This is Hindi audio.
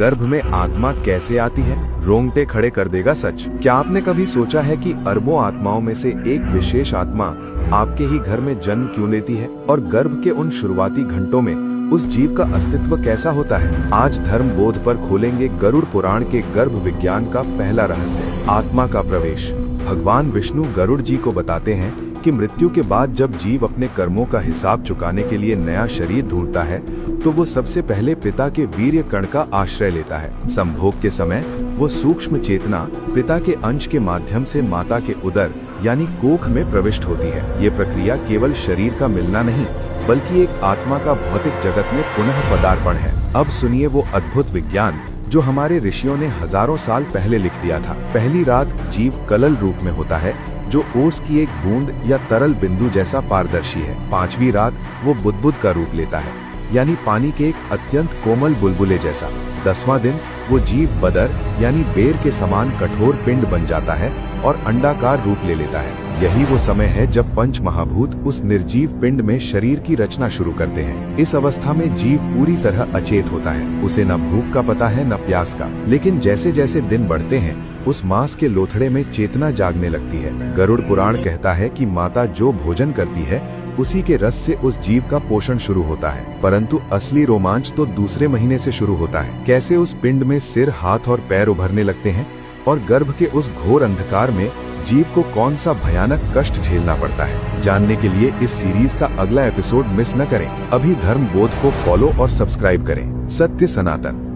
गर्भ में आत्मा कैसे आती है? रोंगटे खड़े कर देगा सच। क्या आपने कभी सोचा है कि अरबों आत्माओं में से एक विशेष आत्मा आपके ही घर में जन्म क्यों लेती है और गर्भ के उन शुरुआती घंटों में उस जीव का अस्तित्व कैसा होता है? आज धर्म बोध पर खोलेंगे गरुड़ पुराण के गर्भ विज्ञान का पहला रहस्य, आत्मा का प्रवेश। भगवान विष्णु गरुड़ जी को बताते हैं कि मृत्यु के बाद जब जीव अपने कर्मों का हिसाब चुकाने के लिए नया शरीर ढूंढता है तो वो सबसे पहले पिता के वीर्य कण का आश्रय लेता है। संभोग के समय वो सूक्ष्म चेतना पिता के अंश के माध्यम से माता के उदर यानी कोख में प्रविष्ट होती है। ये प्रक्रिया केवल शरीर का मिलना नहीं बल्कि एक आत्मा का भौतिक जगत में पुनः पदार्पण है। अब सुनिए वो अद्भुत विज्ञान जो हमारे ऋषियों ने हजारों साल पहले लिख दिया था। पहली रात जीव कलल रूप में होता है जो ओस की एक बूंद या तरल बिंदु जैसा पारदर्शी है। पांचवी रात वो बुदबुद का रूप लेता है यानी पानी के एक अत्यंत कोमल बुलबुले जैसा। 10वां दिन वो जीव बदर यानी बेर के समान कठोर पिंड बन जाता है और अंडाकार रूप ले लेता है। यही वो समय है जब पंच महाभूत उस निर्जीव पिंड में शरीर की रचना शुरू करते हैं। इस अवस्था में जीव पूरी तरह अचेत होता है। उसे न भूख का पता है न प्यास का, लेकिन जैसे जैसे दिन बढ़ते हैं उस मांस के लोथड़े में चेतना जागने लगती है। गरुड़ पुराण कहता है कि माता जो भोजन करती है उसी के रस से उस जीव का पोषण शुरू होता है, परंतु असली रोमांच तो दूसरे महीने से शुरू होता है। कैसे उस पिंड में सिर, हाथ और पैर उभरने लगते हैं और गर्भ के उस घोर अंधकार में जीव को कौन सा भयानक कष्ट झेलना पड़ता है। जानने के लिए इस सीरीज का अगला एपिसोड मिस न करें। अभी धर्म बोध को फॉलो और सब्सक्राइब करें। सत्य सनातन।